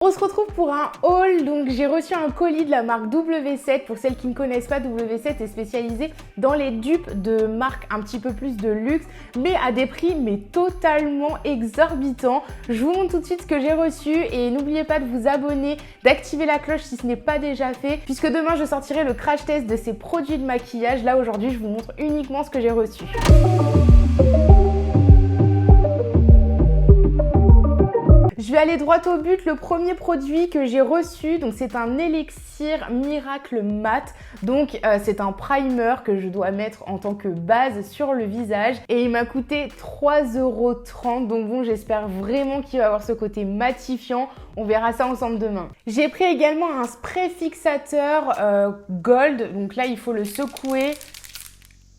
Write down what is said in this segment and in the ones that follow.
On se retrouve pour un haul, donc j'ai reçu un colis de la marque W7. Pour celles qui ne connaissent pas, W7 est spécialisée dans les dupes de marques un petit peu plus de luxe, mais à des prix totalement exorbitants. Je vous montre tout de suite ce que j'ai reçu et n'oubliez pas de vous abonner, d'activer la cloche si ce n'est pas déjà fait, puisque demain je sortirai le crash test de ces produits de maquillage. Là aujourd'hui je vous montre uniquement ce que j'ai reçu. Je vais aller droit au but. Le premier produit que j'ai reçu, donc c'est un élixir miracle mat. Donc c'est un primer que je dois mettre en tant que base sur le visage et il m'a coûté 3,30 €. Donc bon, j'espère vraiment qu'il va avoir ce côté matifiant. On verra ça ensemble demain. J'ai pris également un spray fixateur gold. Donc là, il faut le secouer.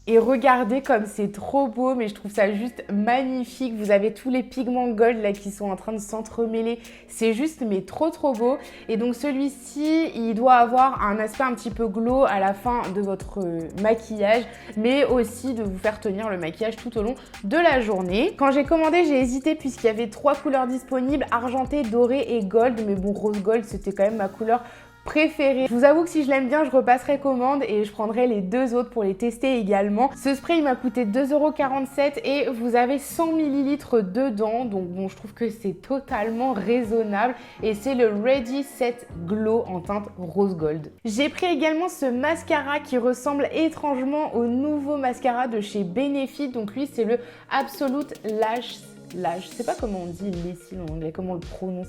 Et regardez comme c'est trop beau, mais je trouve ça juste magnifique. Vous avez tous les pigments gold là qui sont en train de s'entremêler. C'est juste mais trop beau. Et donc celui-ci, il doit avoir un aspect un petit peu glow à la fin de votre maquillage, mais aussi de vous faire tenir le maquillage tout au long de la journée. Quand j'ai commandé, j'ai hésité puisqu'il y avait 3 couleurs disponibles, argenté, doré et gold. Mais bon, rose gold, c'était quand même ma couleur préféré. Je vous avoue que si je l'aime bien, je repasserai commande et je prendrai les deux autres pour les tester également. Ce spray, il m'a coûté 2,47 € et vous avez 100 ml dedans. Donc bon, je trouve que c'est totalement raisonnable et c'est le Ready Set Glow en teinte rose gold. J'ai pris également ce mascara qui ressemble étrangement au nouveau mascara de chez Benefit. Donc lui, c'est le Absolute Lash. Je sais pas comment on dit les en anglais, comment on le prononce,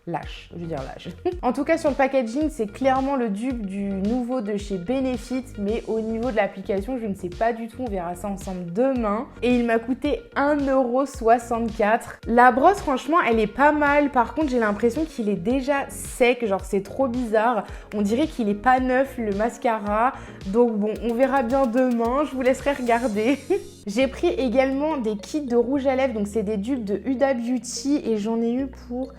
Lash, je veux dire Lash. En tout cas, sur le packaging, c'est clairement le dupe du nouveau de chez Benefit, mais au niveau de l'application, je ne sais pas du tout, on verra ça ensemble demain. Et il m'a coûté 1,64 €. La brosse, franchement, elle est pas mal. Par contre, j'ai l'impression qu'il est déjà sec, genre c'est trop bizarre. On dirait qu'il est pas neuf, le mascara. Donc bon, on verra bien demain, je vous laisserai regarder. J'ai pris également des kits de rouge à lèvres, donc c'est des dupes de Huda Beauty et j'en ai eu pour...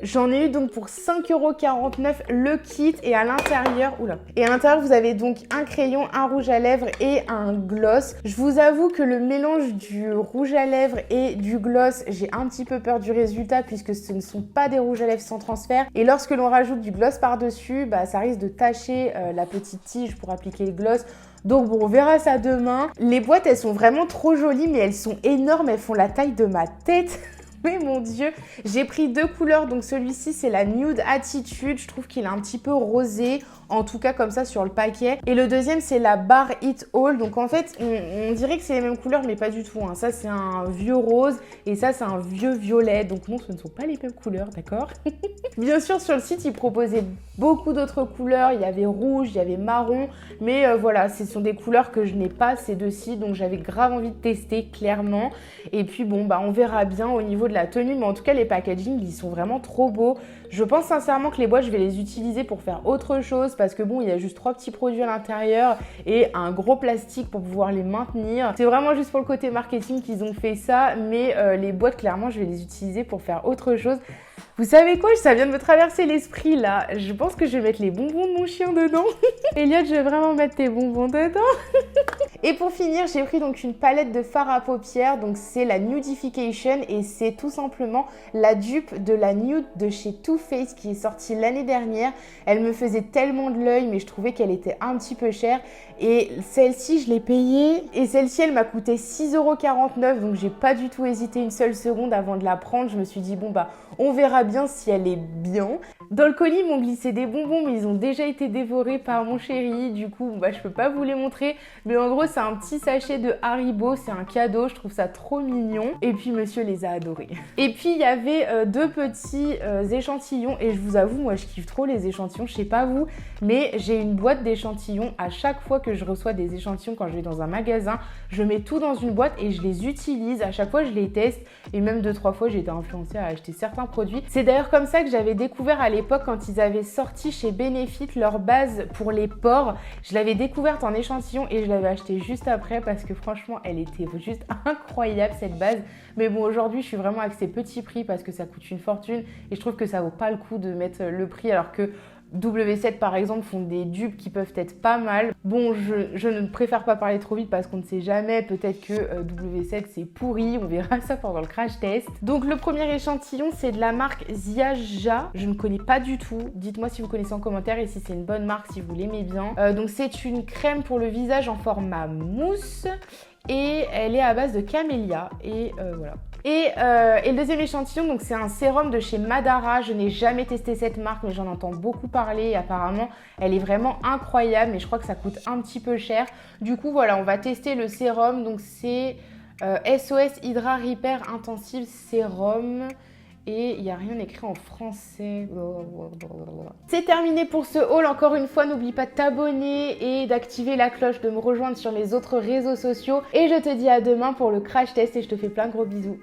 J'en ai eu donc pour 5,49 € le kit et à l'intérieur, vous avez donc un crayon, un rouge à lèvres et un gloss. Je vous avoue que le mélange du rouge à lèvres et du gloss, j'ai un petit peu peur du résultat puisque ce ne sont pas des rouges à lèvres sans transfert et lorsque l'on rajoute du gloss par-dessus, ça risque de tacher la petite tige pour appliquer le gloss. Donc bon, on verra ça demain. Les boîtes, elles sont vraiment trop jolies mais elles sont énormes, elles font la taille de ma tête. Mais mon Dieu, j'ai pris 2 couleurs, donc celui-ci c'est la Nude Attitude, je trouve qu'il est un petit peu rosé, en tout cas comme ça sur le paquet. Et le deuxième c'est la Bar It All, donc en fait on dirait que c'est les mêmes couleurs mais pas du tout. Ça c'est un vieux rose et ça c'est un vieux violet, donc non ce ne sont pas les mêmes couleurs, d'accord. Bien sûr sur le site ils proposaient beaucoup d'autres couleurs, il y avait rouge, il y avait marron, mais voilà, ce sont des couleurs que je n'ai pas ces deux-ci, donc j'avais grave envie de tester clairement. Et puis bon, on verra bien au niveau de la tenue, mais en tout cas les packaging ils sont vraiment trop beaux. Je pense sincèrement que les boîtes je vais les utiliser pour faire autre chose parce que bon, il y a juste 3 petits produits à l'intérieur et un gros plastique pour pouvoir les maintenir. C'est vraiment juste pour le côté marketing qu'ils ont fait ça, mais les boîtes clairement je vais les utiliser pour faire autre chose. Vous savez quoi? Ça vient de me traverser l'esprit là. Je pense que je vais mettre les bonbons de mon chien dedans. Elliot, je vais vraiment mettre tes bonbons dedans. Et pour finir, j'ai pris donc une palette de fard à paupières. Donc c'est la Nudification et c'est tout simplement la dupe de la Nude de chez Too Faced qui est sortie l'année dernière. Elle me faisait tellement de l'œil mais je trouvais qu'elle était un petit peu chère. Et celle-ci, je l'ai payée. Et celle-ci, elle m'a coûté 6,49 €. Donc j'ai pas du tout hésité une seule seconde avant de la prendre. Je me suis dit bon on verra bien si elle est bien. Dans le colis, ils m'ont glissé des bonbons, mais ils ont déjà été dévorés par mon chéri. Du coup, je peux pas vous les montrer. Mais en gros, c'est un petit sachet de Haribo. C'est un cadeau. Je trouve ça trop mignon. Et puis, monsieur les a adorés. Et puis, il y avait 2 petits échantillons. Et je vous avoue, moi, je kiffe trop les échantillons. Je sais pas vous, mais j'ai une boîte d'échantillons. À chaque fois que je reçois des échantillons quand je vais dans un magasin, je mets tout dans une boîte et je les utilise. À chaque fois, je les teste. Et même 2-3 fois, j'ai été influencée à acheter certains produits. C'est d'ailleurs comme ça que j'avais découvert à l'époque quand ils avaient sorti chez Benefit leur base pour les pores. Je l'avais découverte en échantillon et je l'avais achetée juste après parce que franchement elle était juste incroyable cette base. Mais bon, aujourd'hui je suis vraiment avec ces petits prix parce que ça coûte une fortune et je trouve que ça vaut pas le coup de mettre le prix alors que W7 par exemple font des dupes qui peuvent être pas mal. Bon, je ne préfère pas parler trop vite parce qu'on ne sait jamais, peut-être que W7 c'est pourri, on verra ça pendant le crash test. Donc le premier échantillon c'est de la marque Ziaja, je ne connais pas du tout, dites-moi si vous connaissez en commentaire et si c'est une bonne marque, si vous l'aimez bien. Donc c'est une crème pour le visage en format mousse et elle est à base de camélia et voilà. Et le deuxième échantillon, donc c'est un sérum de chez Madara. Je n'ai jamais testé cette marque, mais j'en entends beaucoup parler. Et apparemment, elle est vraiment incroyable, mais je crois que ça coûte un petit peu cher. Du coup, voilà, on va tester le sérum. Donc c'est SOS Hydra Repair Intensive Sérum. Et il n'y a rien écrit en français. C'est terminé pour ce haul. Encore une fois, n'oublie pas de t'abonner et d'activer la cloche, de me rejoindre sur les autres réseaux sociaux. Et je te dis à demain pour le crash test et je te fais plein de gros bisous.